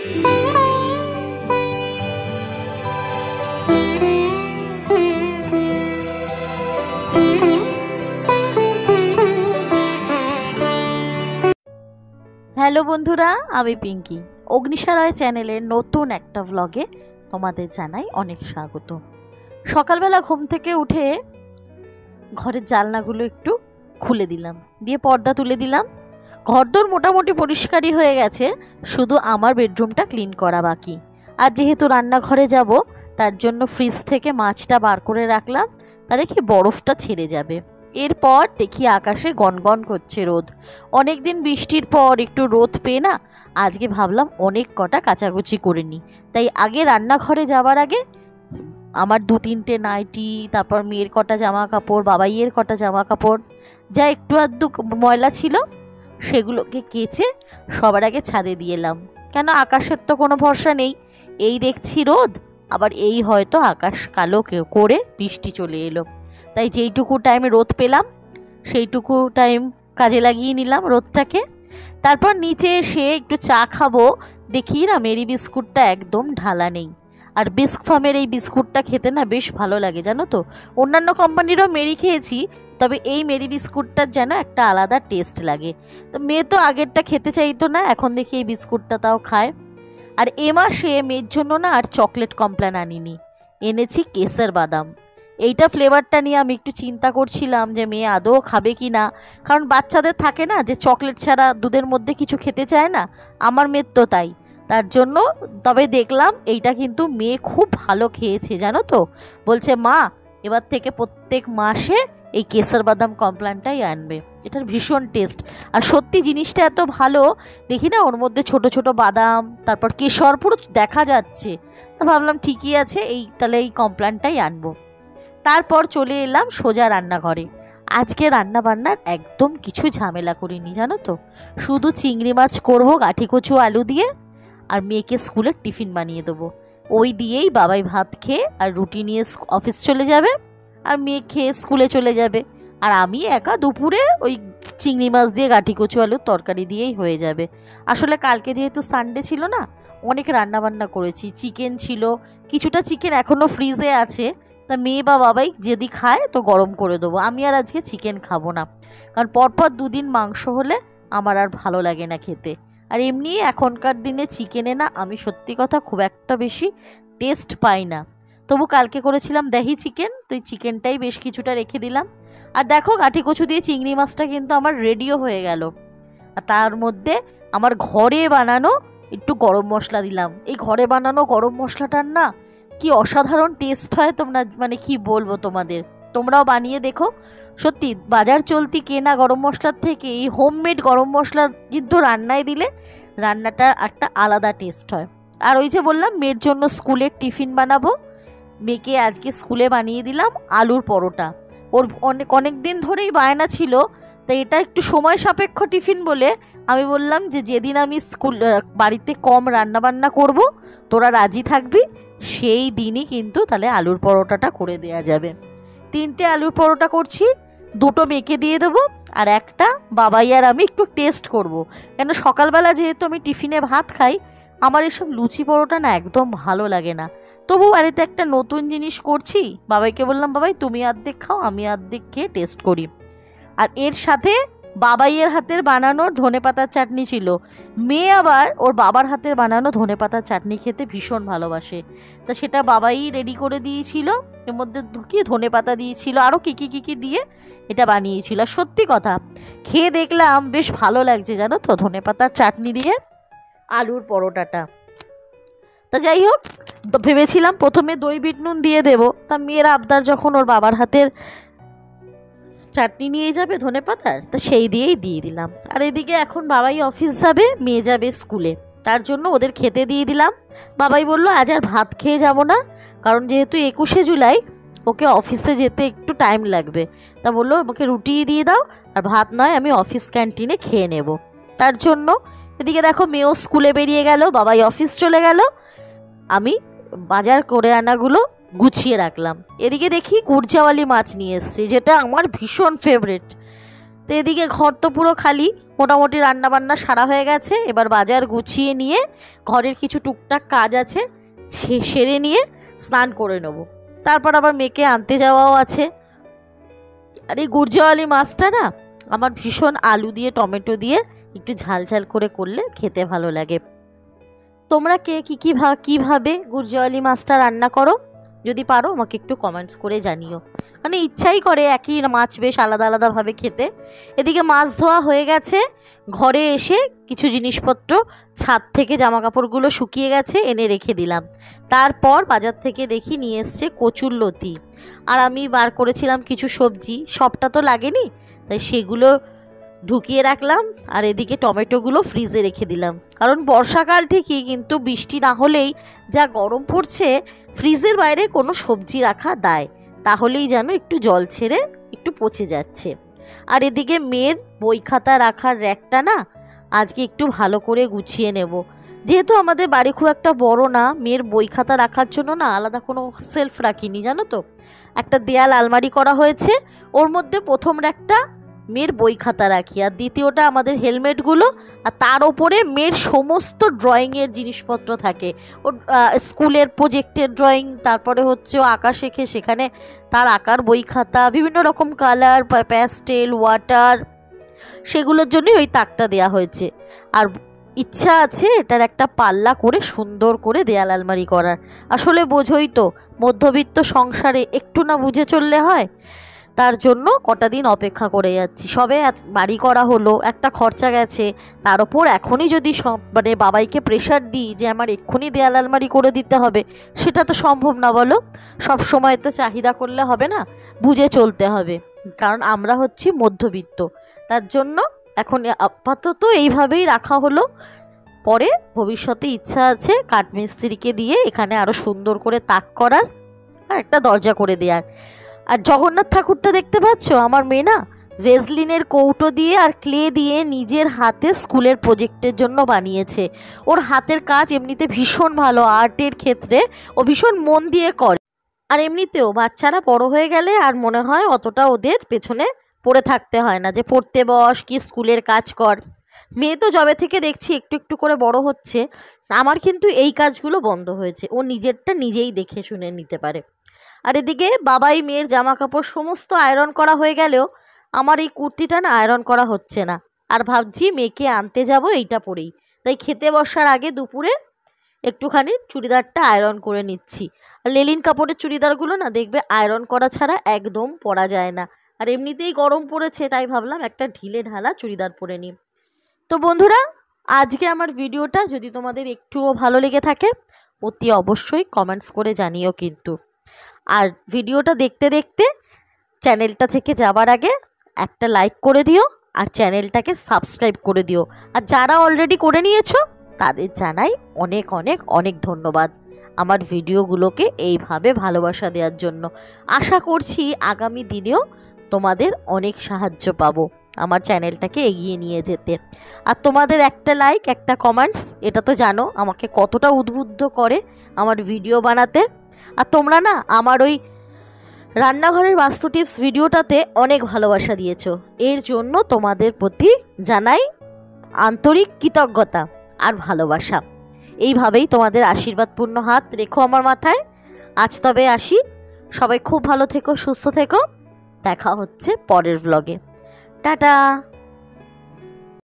Hello বন্ধুরা, আমি পিঙ্কি। অগ্নিসারয় চ্যানেলের নতুন একটা ব্লগে তোমাদের জানাই অনেক স্বাগত। সকালবেলা ঘুম থেকে উঠে ঘরের জানলাগুলো একটু খুলে দিলাম, দিয়ে পর্দা তুলে দিলাম। ঘরদোর মোটামুটি পরিষ্কারই হয়ে গেছে, শুধু আমার বেডরুমটা ক্লিন করা বাকি। আর যেহেতু রান্নাঘরে যাব, তার জন্য ফ্রিজ থেকে মাছটা বার করে রাখলাম, তাহলে কি বরফটা ছেড়ে যাবে। এরপর দেখি আকাশে গনগন করছে রোদ। অনেক দিন বৃষ্টির পর একটু রোদ পেয়ে না, আজকে ভাবলাম অনেক কটা কাচাকুচি করে নিই। তাই আগে রান্নাঘরে যাওয়ার আগে আমার 2-3টে নাইটি, তারপর মেয়ের কটা জামা কাপড়, বাবাইয়ের কটা জামা কাপড়, যা একটু আধটু ময়লা ছিল সেগুলোকে কেচে সবার আগে ছাদে দিয়ে এলাম। কেন, আকাশের তো কোনো ভরসা নেই। এই দেখছি রোদ, আবার এই হয়তো আকাশ কালো করে বৃষ্টি চলে এলো। তাই যেইটুকু টাইমে রোদ পেলাম সেইটুকু টাইম কাজে লাগিয়ে নিলাম রোদটাকে। তারপর নিচে এসে একটু চা খাবো, দেখি না মেরি বিস্কুটটা একদম ঢালা নেই। আর বিস্ক ফার্মের এই বিস্কুটটা খেতে না বেশ ভালো লাগে, জানো তো। অন্যান্য কোম্পানিরও মেরি খেয়েছি, তবে এই মেরি বিস্কুটটার যেন একটা আলাদা টেস্ট লাগে। তো মেয়ে তো আগেরটা খেতে চাইতো না, এখন দেখি এই বিস্কুটটা তাও খায়। আর এ মাসে মেয়ের জন্য না আর চকলেট কমপ্ল্যান আনিনি, এনেছি কেসর বাদাম। এইটা ফ্লেভারটা নিয়ে আমি একটু চিন্তা করছিলাম যে মেয়ে আদৌ খাবে কি না, কারণ বাচ্চাদের থাকে না যে চকলেট ছাড়া দুধের মধ্যে কিছু খেতে চায় না, আমার মেয়ের তো তাই। তার জন্য তবে দেখলাম এইটা কিন্তু মেয়ে খুব ভালো খেয়েছে, জানো তো। বলছে মা এবার থেকে প্রত্যেক মাসে এই কেসর বাদাম কমপ্ল্যানটাই আনবে, এটার ভীষণ টেস্ট। আর সত্যি জিনিসটা এত ভালো, দেখি না ওর মধ্যে ছোট ছোট বাদাম, তারপর কেশর পুরো দেখা যাচ্ছে। তো ভাবলাম ঠিকই আছে, তাহলে এই কমপ্ল্যানটাই আনবো। তারপর চলে এলাম সোজা রান্নাঘরে। আজকে রান্না বান্নার একদম কিছু ঝামেলা করিনি, জানো তো। শুধু চিংড়ি মাছ করবো গাঠি কচু আলু দিয়ে, আর মেয়েকে স্কুলের টিফিন বানিয়ে দেবো। ওই দিয়েই বাবাই ভাত খেয়ে আর রুটি নিয়ে অফিস চলে যাবে, আর মেয়ে খেয়ে স্কুলে চলে যাবে। আর আমি একা দুপুরে ওই চিংড়ি মাছ দিয়ে গাঠি কচু আলুর তরকারি দিয়েই হয়ে যাবে। আসলে কালকে যেহেতু সানডে ছিল না, অনেক রান্নাবান্না করেছি। চিকেন ছিল, কিছুটা চিকেন এখনও ফ্রিজে আছে। তা মেয়ে বা বাবাই যদি খায় তো গরম করে দেবো, আমি আর আজকে চিকেন খাবো না। কারণ পরপর 2 দিন মাংস হলে আমার আর ভালো লাগে না খেতে। আর এমনি এখনকার দিনে চিকেনে না আমি সত্যি কথা খুব একটা বেশি টেস্ট পাই না। তবু কালকে করেছিলাম দহি চিকেন, তো এই চিকেনটাই বেশ কিছুটা রেখে দিলাম। আর দেখো গাঠি কচু দিয়ে চিংড়ি মাছটা কিন্তু আমার রেডিও হয়ে গেল। আর তার মধ্যে আমার ঘরে বানানো একটু গরম মশলা দিলাম। এই ঘরে বানানো গরম মশলাটার না কি অসাধারণ টেস্ট হয়, তোমরা মানে কি বলবো তোমাদের, তোমরাও বানিয়ে দেখো। সত্যি বাজার চলতি কেনা গরম মশলার থেকে এই হোমমেড গরম মশলা কিন্তু রান্নায় দিলে রান্নাটা একটা আলাদা টেস্ট হয়। আর ওই যে বললাম মেয়ের জন্য স্কুলের টিফিন বানাবো, মেয়েকে আজকে স্কুলে বানিয়ে দিলাম আলুর পরোটা। ওর অনেক দিন ধরেই বায়না ছিল, তাই এটা একটু সময় সাপেক্ষ টিফিন বলে আমি বললাম যে যেদিন আমি বাড়িতে কম রান্নাবান্না করব, তোরা রাজি থাকবি, সেই দিনই কিন্তু তাহলে আলুর পরোটাটা করে দেয়া যাবে। 3টে আলুর পরোটা করছি, 2টো মেয়েকে দিয়ে দেবো, আর একটা বাবাই আর আমি একটু টেস্ট করব। কেন সকালবেলা যেহেতু আমি টিফিনে ভাত খাই, আমার এসব লুচি পরোটা না একদম ভালো লাগে না। তবু বাড়িতে একটা নতুন জিনিস করছি, বাবাইকে বললাম বাবাই তুমি অর্ধেক খাও, আমি অর্ধেক খেয়ে টেস্ট করি। আর এর সাথে বাবাইয়ের হাতের বানানো ধনেপাতার চাটনি ছিল। মেয়ে আবার ওর বাবার হাতের বানানো ধনেপাতার চাটনি খেতে ভীষণ ভালোবাসে, তা সেটা বাবাই রেডি করে দিয়েছিল। এর মধ্যে কি ধনেপাতা দিয়েছিল, আরও কী কী দিয়ে এটা বানিয়েছিল। আর সত্যি কথা খেয়ে দেখলাম বেশ ভালো লাগছে, জানো তো, ধনেপাতার চাটনি দিয়ে আলুর পরোটাটা। তা যাই হোক, ভেবেছিলাম প্রথমে দই বিট নুন দিয়ে দেবো, তা মেয়ের আবদার যখন ওর বাবার হাতের চাটনি নিয়ে যাবে ধনেপাতার, তা সেই দিয়েই দিয়ে দিলাম। আর এদিকে এখন বাবাই অফিস যাবে, মেয়ে যাবে স্কুলে, তার জন্য ওদের খেতে দিয়ে দিলাম। বাবাই বলল আজ আর ভাত খেয়ে যাব না, কারণ যেহেতু 21শে জুলাই ওকে অফিসে যেতে একটু টাইম লাগবে। তা বললো আমাকে রুটি দিয়ে দাও, আর ভাত নয় আমি অফিস ক্যান্টিনে খেয়ে নেব। তার জন্য এদিকে দেখো মেয়েও স্কুলে বেরিয়ে গেল, বাবাই অফিস চলে গেল, আমি বাজার করে আনাগুলো গুছিয়ে রাখলাম। এদিকে দেখি গুরজাওয়ালি মাছ নিয়ে এসছে, যেটা আমার ভীষণ ফেভারিট। তো এদিকে ঘর তো পুরো খালি, মোটামুটি রান্নাবান্না সারা হয়ে গেছে। এবার বাজার গুছিয়ে নিয়ে ঘরের কিছু টুকটাক কাজ আছে সেরে নিয়ে স্নান করে নেব। তারপর আবার মেয়েকে আনতে যাওয়াও আছে। আর এই গুরজাওয়ালি মাছটা না আমার ভীষণ আলু দিয়ে টমেটো দিয়ে একটু ঝাল ঝাল করে করলে খেতে ভালো লাগে। তোমরা কে কীভাবে গুরজাওয়ালি মাছটা রান্না করো, যদি পারো আমাকে একটু কমেন্টস করে জানিও। মানে ইচ্ছাই করে একই মাছ বেশ আলাদা আলাদাভাবে খেতে। এদিকে মাছ ধোয়া হয়ে গেছে, ঘরে এসে কিছু জিনিসপত্র ছাদ থেকে জামা কাপড়গুলো শুকিয়ে গেছে এনে রেখে দিলাম। তারপর বাজার থেকে দেখি নিয়ে এসছে কচুরলতি, আর আমি বার করেছিলাম কিছু সবজি, সবটা তো লাগেনি তাই সেগুলো ঢুকিয়ে রাখলাম। আর এদিকে টমেটোগুলো ফ্রিজে রেখে দিলাম, কারণ বর্ষাকাল ঠিকই কিন্তু বৃষ্টি না হলেই যা গরম পড়ছে ফ্রিজের বাইরে কোনো সবজি রাখা দায়, তাহলেই যেন একটু জল ছেড়ে একটু পচে যাচ্ছে। আর এদিকে মেয়ের বই খাতা রাখার র্যাকটা না আজকে একটু ভালো করে গুছিয়ে নেব, যেহেতু আমাদের বাড়ি খুব একটা বড় না। মেয়ের বই খাতা রাখার জন্য না আলাদা কোনো সেলফ রাখিনি, জানো তো, একটা দেয়াল আলমারি করা হয়েছে, ওর মধ্যে প্রথম র্যাকটা মেয়ের বই খাতা রাখি, আর দ্বিতীয়টা আমাদের হেলমেটগুলো, আর তার ওপরে মেয়ের সমস্ত ড্রয়িংয়ের জিনিসপত্র থাকে। ওর স্কুলের প্রজেক্টের ড্রয়িং, তারপরে হচ্ছে ও আঁকা শেখে, সেখানে তার আঁকার বই খাতা, বিভিন্ন রকম কালার, প্যাস্টেল, ওয়াটার, সেগুলোর জন্যই ওই তাকটা দেয়া হয়েছে। আর ইচ্ছা আছে এটার একটা পাল্লা করে সুন্দর করে দেয়াল আলমারি করার। আসলে বোঝোই তো, মধ্যবিত্ত সংসারে একটু না বুঝে চললে হয়, তার জন্য কটা দিন অপেক্ষা করে যাচ্ছি। সবে বাড়ি করা হলো, একটা খরচা গেছে, তার ওপর এখনই যদি মানে বাবাইকে প্রেশার দিই যে আমার এক্ষুনি দেয়াল আলমারি করে দিতে হবে, সেটা তো সম্ভব না বলো। সব সময় তো চাহিদা করলে হবে না, বুঝে চলতে হবে, কারণ আমরা হচ্ছি মধ্যবিত্ত। তার জন্য এখন আপাতত এইভাবেই রাখা হলো। পরে ভবিষ্যতে ইচ্ছা আছে কাঠমিস্ত্রিকে দিয়ে এখানে আরও সুন্দর করে তাক করার আর একটা দরজা করে দেওয়ার। আর জগন্নাথ ঠাকুরটা দেখতে পাচ্ছ, আমার মেয়ে না ভেজলিনের কৌটো দিয়ে আর ক্লে দিয়ে নিজের হাতে স্কুলের প্রজেক্টের জন্য বানিয়েছে। ওর হাতের কাজ এমনিতে ভীষণ ভালো, আর্টের ক্ষেত্রে ও ভীষণ মন দিয়ে করে। আর এমনিতেও বাচ্চারা বড় হয়ে গেলে আর মনে হয় অতটা ওদের পেছনে পড়ে থাকতে হয় না, যে পড়তে বস কি স্কুলের কাজ কর। মেয়ে তো যবে থেকে দেখছি একটু একটু করে বড় হচ্ছে, আমার কিন্তু এই কাজগুলো বন্ধ হয়েছে, ও নিজেরটা নিজেই দেখে শুনে নিতে পারে। আর এদিকে বাবাই মেয়ের জামা কাপড় সমস্ত আয়রন করা হয়ে গেলেও আমার এই কুর্তিটা না আয়রন করা হচ্ছে না। আর ভাবছি মেয়েকে আনতে যাব এইটা পরেই, তাই খেতে বসার আগে দুপুরে একটুখানি চুড়িদারটা আয়রন করে নিচ্ছি। আর লেলিন কাপড়ের চুড়িদারগুলো না দেখবে আয়রন করা ছাড়া একদম পরা যায় না, আর এমনিতেই গরম পড়েছে, তাই ভাবলাম একটা ঢিলে ঢালা চুড়িদার পরে নিই। তো বন্ধুরা, আজকে আমার ভিডিওটা যদি তোমাদের একটুও ভালো লেগে থাকে অতি অবশ্যই কমেন্টস করে জানিও কিন্তু। আর ভিডিওটা দেখতে দেখতে চ্যানেলটা থেকে যাবার আগে একটা লাইক করে দিও, আর চ্যানেলটাকে সাবস্ক্রাইব করে দিও। আর যারা অলরেডি করে নিয়েছো তাদের জানাই অনেক অনেক অনেক ধন্যবাদ আমার ভিডিওগুলোকে এইভাবে ভালোবাসা দেওয়ার জন্য। আশা করছি আগামী দিনেও তোমাদের অনেক সাহায্য পাবো আমার চ্যানেলটাকে এগিয়ে নিয়ে যেতে। আর তোমাদের একটা লাইক একটা কমেন্টস, এটা তো জানো আমাকে কতটা উদ্বুদ্ধ করে আমার ভিডিও বানাতে। আর তোমরা না আমার ওই রান্নাঘরের বাস্তু টিপস ভিডিওটাতে অনেক ভালোবাসা দিয়েছো, এর জন্য তোমাদের প্রতি জানাই আন্তরিক কৃতজ্ঞতা আর ভালোবাসা। এইভাবেই তোমাদের আশীর্বাদপূর্ণ হাত রেখো আমার মাথায়। আজ তবে আসি, সবাই খুব ভালো থেকো, সুস্থ থেকো, দেখা হচ্ছে পরের ব্লগে। টাটা।